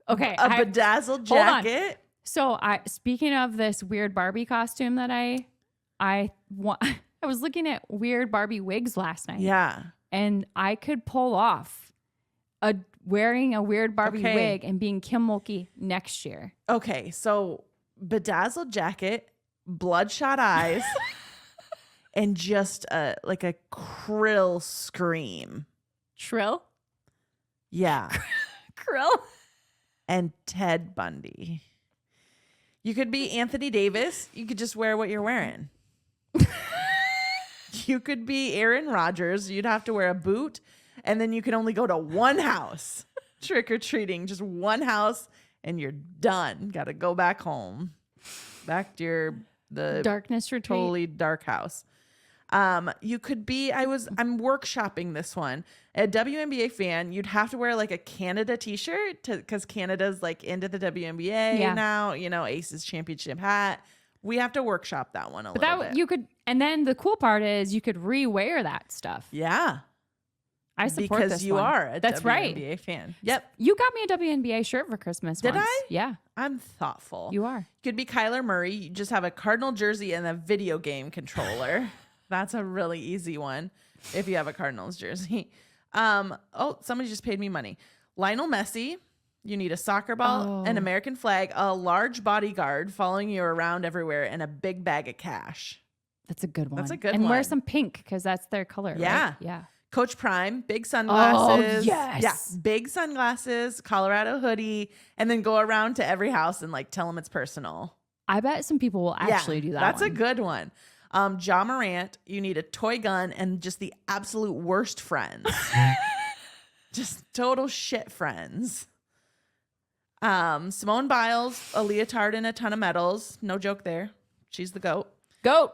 Okay. A bedazzled hold on. jacket. So speaking of this weird Barbie costume that I was looking at weird Barbie wigs last night. Yeah. And I could pull off a wearing a weird Barbie wig and being Kim Mulkey next year. Okay, so bedazzled jacket, bloodshot eyes, and just like a krill scream. Trill? Yeah. Krill? And Ted Bundy. You could be Anthony Davis. You could just wear what you're wearing. You could be Aaron Rodgers. You'd have to wear a boot, and then you can only go to one house trick or treating, just one house, and you're done. Got to go back home, back to the darkness retreat. Totally dark house. You could be. I'm workshopping this one. A WNBA fan, you'd have to wear like a Canada t-shirt because Canada's like into the WNBA now. You know, Aces championship hat. We have to workshop that one a little bit. You could, and then the cool part is you could re-wear that stuff. Yeah, I support because this you one. are a That's WNBA right. fan. Yep, You got me a WNBA shirt for Christmas. Did once. I? Yeah, I'm thoughtful. you are. You could be Kyler Murray. You just have a Cardinal jersey and a video game controller. That's a really easy one if you have a Cardinals jersey. Somebody just paid me money. Lionel Messi. You need a soccer ball, an American flag, a large bodyguard following you around everywhere, and a big bag of cash. That's a good one. That's a good and one. wear some pink because that's their color. Yeah. Right? Yeah. Coach Prime, big sunglasses. yes. Yeah, big sunglasses, Colorado hoodie, and then go around to every house and like tell them it's personal. I bet some people will actually do that. That's one. a good one. Ja Morant, you need a toy gun and just the absolute worst friends. Just total shit friends. Simone Biles, a leotard and a ton of medals. No joke there. She's the GOAT. Goat.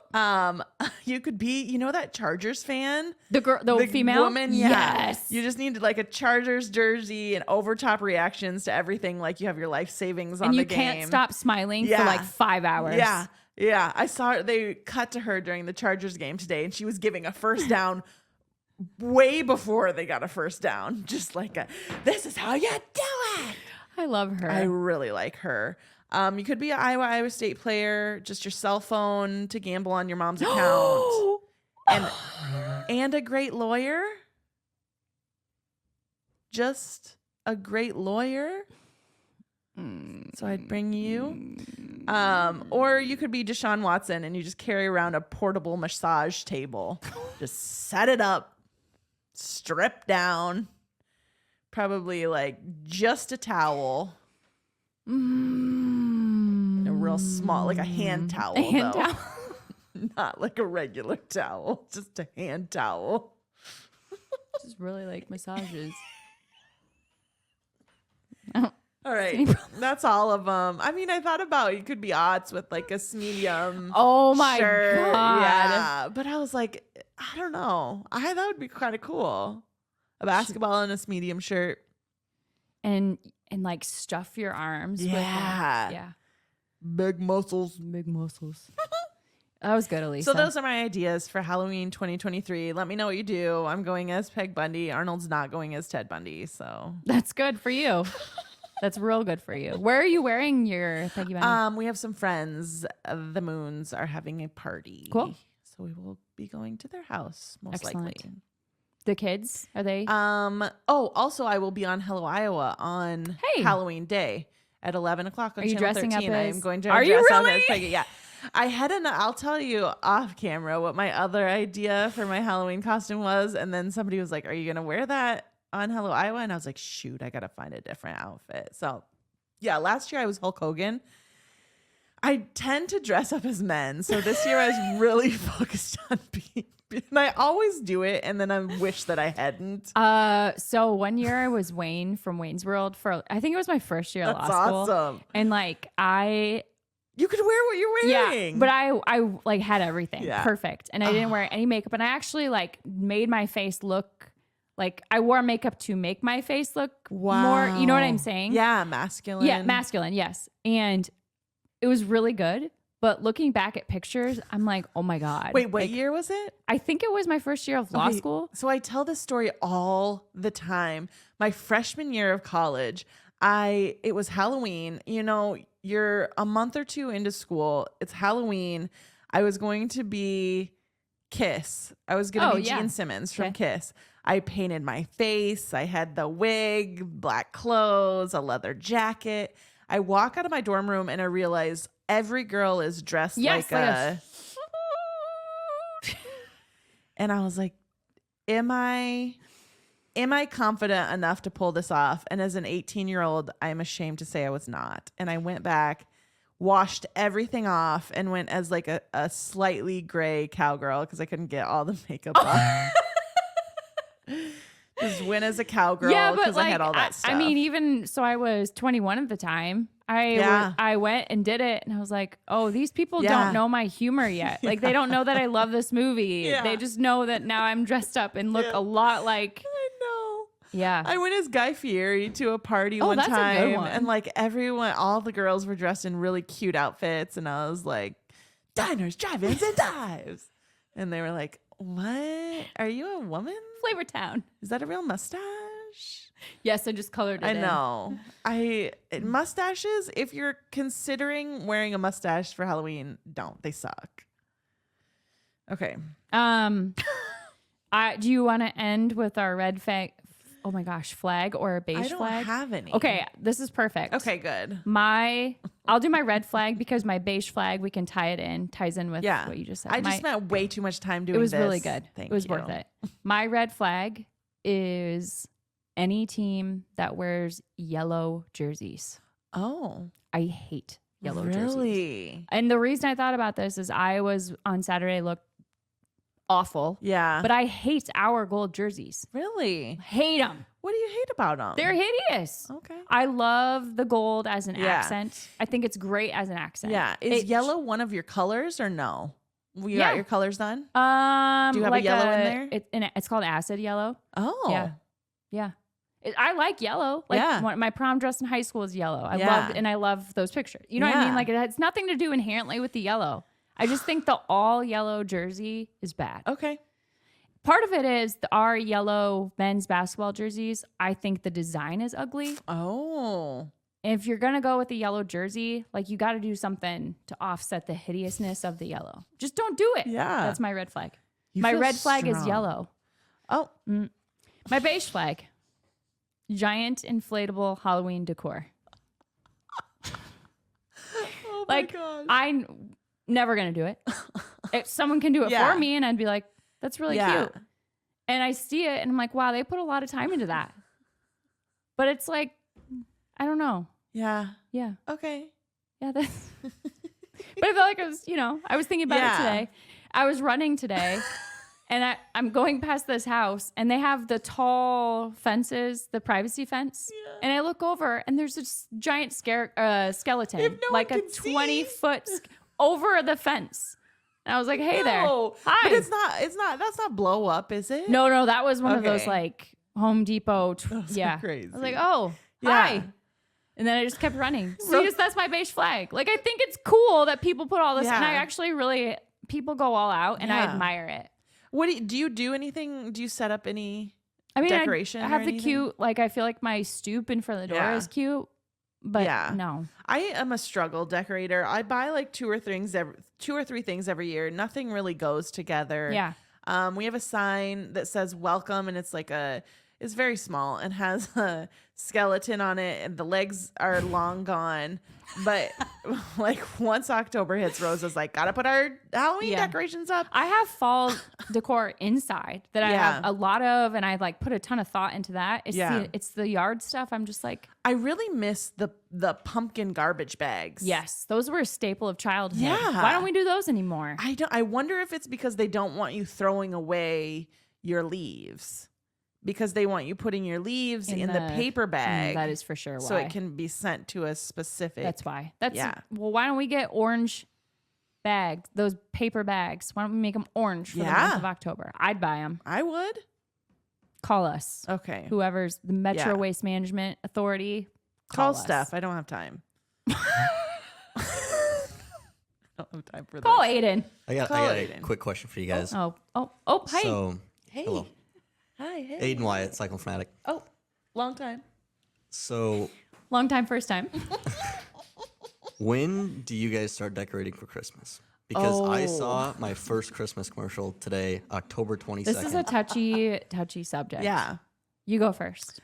You could be, you know, that Chargers fan? The girl, the female woman, yeah. Yes. You just need like a Chargers jersey and overtop reactions to everything, like you have your life savings on and the you game. can't stop smiling for Yeah. like 5 hours. Yeah. Yeah. I saw her, they cut to her during the Chargers game today, and she was giving a first down way before they got a first down. Just like this is how you do it. I love her. I really like her. You could be an Iowa State player, just your cell phone to gamble on your mom's account. and a great lawyer. Just a great lawyer. So I'd bring you. Or you could be Deshaun Watson and you just carry around a portable massage table. Just set it up, strip down, probably like just a towel. A real small, like a hand towel, though. Not like a regular towel, just a hand towel. Just really like massages. All right, that's all of them. I mean, I thought about you could be odds with like a medium. Oh my shirt. God. Yeah, but I was like, I don't know. That would be kind of cool. A basketball and a medium shirt. And like stuff your arms. Yeah. With, yeah. Big muscles. Big muscles. That was good, Alisa. So those are my ideas for Halloween 2023. Let me know what you do. I'm going as Peg Bundy. Arnold's not going as Ted Bundy. So that's good for you. That's real good for you. Where are you wearing your Peggy Bundy? We have some friends. The Moons are having a party. Cool. So we will be going to their house most Excellent. likely. The kids, are they? Also I will be on Hello Iowa on Halloween Day at 11 o'clock on Are you Channel dressing 13. up I as- am going to Are dress you up really? as Peggy. Yeah. I had I'll tell you off camera what my other idea for my Halloween costume was. And then somebody was like, are you going to wear that on Hello Iowa? And I was like, shoot, I got to find a different outfit. So yeah, last year I was Hulk Hogan. I tend to dress up as men. So this year I was really focused on being, and I always do it. And then I wish that I hadn't. So one year I was Wayne from Wayne's World I think it was my first year of That's law school. awesome. And like You could wear what you're wearing. yeah, but I like had everything perfect. And I didn't wear any makeup. And I actually like made my face look like I wore makeup to make my face look more, you know what I'm saying? Yeah, masculine. Yeah, masculine, yes. And it was really good. But looking back at pictures, I'm like, oh my God. Wait, what Like, year was it? I think it was my first year of law school. So I tell this story all the time. My freshman year of college, it was Halloween. You know, you're a month or two into school. It's Halloween. I was going to be Kiss. I was going to be yeah. Gene Simmons from Okay. Kiss. I painted my face. I had the wig, black clothes, a leather jacket. I walk out of my dorm room and I realize every girl is dressed Yes, like a... And I was like, am I confident enough to pull this off? And as an 18-year-old, I'm ashamed to say I was not. And I went back, washed everything off, and went as like a slightly gray cowgirl because I couldn't get all the makeup off. Just went as a cowgirl because I had all that stuff. I mean, even so, I was 21 at the time. I went and did it, and I was like, oh, these people don't know my humor yet. Like, they don't know that I love this movie. Yeah. They just know that now I'm dressed up and look a lot like. I know. Yeah. I went as Guy Fieri to a party one that's a good time, one. and like all the girls were dressed in really cute outfits, and I was like, diners, drive-ins, and dives. And they were like, what? Are you a woman? Flavor Town. Is that a real mustache? Yes, I just colored it I in. know. Mustaches, if you're considering wearing a mustache for Halloween, don't. They suck. Okay. Do you want to end with our red flag? Oh my gosh, flag or a beige I don't flag? have any. Okay, this is perfect. Okay, good. I'll do my red flag because my beige flag, we can ties in with Yeah. what you just said. I just spent way too much time doing It was this. really good. Thank it was you. worth it. My red flag is any team that wears yellow jerseys. Oh. I hate yellow jerseys. Really? And the reason I thought about this is Iowa's on Saturday looked awful. Yeah. But I hate our gold jerseys. Really? Hate them. What do you hate about them? They're hideous. Okay. I love the gold as an Yeah. accent. I think it's great as an accent. Yeah. Is yellow one of your colors or no? You got your colors done? Do you have a yellow in there? It's called acid yellow. Oh. Yeah. Yeah. I like yellow. Like Yeah. my prom dress in high school was yellow. Yeah. I love those pictures. You know what I mean? Yeah. Like it has nothing to do inherently with the yellow. I just think the all yellow jersey is bad. Okay. Part of it is our yellow men's basketball jerseys. I think the design is ugly. Oh. And if you're going to go with the yellow jersey, like you got to do something to offset the hideousness of the yellow. Just don't do it. Yeah. That's my red flag. You My feel red flag is strong. yellow. Oh. My beige flag, giant inflatable Halloween decor. Oh Like my gosh. I'm never going to do it. If someone can do it Yeah. for me and I'd be like, that's really Yeah. cute. And I see it and I'm like, wow, they put a lot of time into that. But it's like, I don't know. Yeah. Yeah. Okay. Yeah. That's but I felt like I was thinking about it today. I was running today and I'm going past this house and they have the tall fences, the privacy fence. Yeah. And I look over and there's this giant skeleton, If no like one a can see. 20-foot over the fence. And I was like, hey there. No. Hi. But that's not blow up, is it? No, that was one of those Okay. like Home Depot. Those are Yeah. crazy. I was like, oh, Yeah. hi. And then I just kept running. So that's my beige flag. Like, I think it's cool that people put all this, and I Yeah. actually people go all out, and I Yeah. admire it. What do you do anything? Do you set up any I mean, decoration? I or have the anything? cute, like, I feel like my stoop in front of the door Yeah. is cute, but Yeah. no. I am a struggle decorator. I buy like two or three things every year. Nothing really goes together. Yeah. We have a sign that says welcome, and it's like it's very small and has a skeleton on it, and the legs are long gone. But like once October hits, Rosa's like, gotta put our Halloween Yeah. decorations up. I have fall decor inside that I Yeah. have a lot of, and I like put a ton of thought into that. It's the yard stuff. I'm just like, I really miss the pumpkin garbage bags. yes, those were a staple of childhood. Yeah. Why don't we do those anymore? I wonder if it's because they don't want you throwing away your leaves, because they want you putting your leaves in the paper bag. That is for sure why. So it can be sent to a specific. That's why. That's Yeah. Well, why don't we get orange bags, those paper bags? Why don't we make them orange for the month Yeah. of October? I'd buy them. I would. Call us. Okay. Whoever's the Metro Yeah. Waste Management Authority. Call us. Steph. I don't have time. I don't have time for Call this. Aiden. I got a Aiden. quick question for you guys. Oh, hi. So, Hey. hello. Hi. Hey. Aiden Wyatt, Cycle Fanatic. Oh, long time. So, Long time, first time. when do you guys start decorating for Christmas? because I Oh. saw my first Christmas commercial today, October 22nd. This is a touchy subject. Yeah. You go first.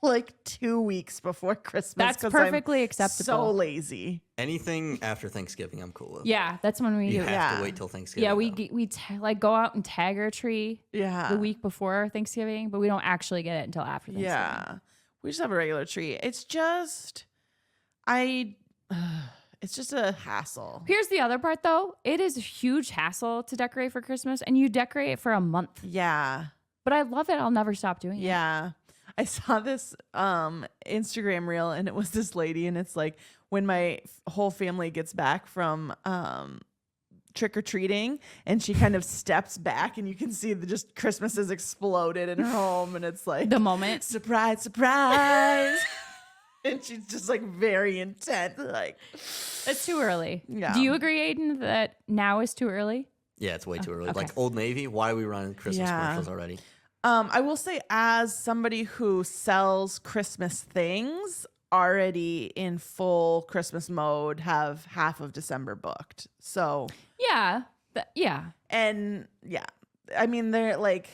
Like 2 weeks before Christmas. That's 'cause perfectly I'm acceptable. So lazy. Anything after Thanksgiving, I'm cool with. Yeah, that's when we You do. have Yeah. to wait till Thanksgiving. Yeah, though. like go out and tag our tree Yeah. the week before Thanksgiving, but we don't actually get it until after Thanksgiving. Yeah. We just have a regular tree. It's just, it's just a hassle. Here's the other part though. It is a huge hassle to decorate for Christmas, and you decorate it for a month. Yeah. But I love it. I'll never stop doing it. Yeah. I saw this Instagram reel, and it was this lady, and it's like when my whole family gets back from trick or treating, and she kind of steps back, and you can see just Christmas has exploded in her home, and it's like The moment. surprise, surprise. And she's just like very intent, like It's too early. Yeah. Do you agree, Aiden, that now is too early? Yeah, it's way too early. okay. Like Old Navy, why are we running Christmas Yeah. commercials already? I will say, as somebody who sells Christmas things, already in full Christmas mode, have half of December booked. So, Yeah. Yeah. and yeah, I mean, they're like,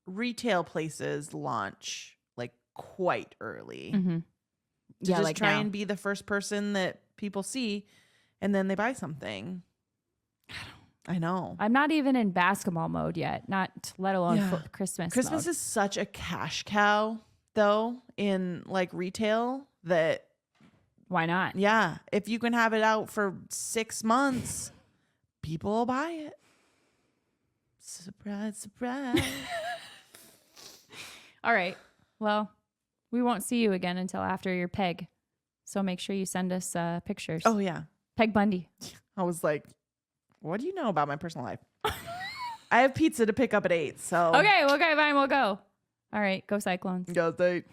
retail places launch like quite early Mm-hmm. to Yeah, just like try now. and be the first person that people see, and then they buy something. I know. I'm not even in basketball mode yet, not let alone Yeah. Christmas. Christmas mode. is such a cash cow, though, in like retail that, Why not? yeah, if you can have it out for 6 months, people will buy it. Surprise, surprise. All right. Well, we won't see you again until after your peg. So make sure you send us pictures. Oh, yeah. Peg Bundy. I was like, what do you know about my personal life? I have pizza to pick up at 8, so. Okay, fine. We'll go. All right. Go Cyclones. Go, State.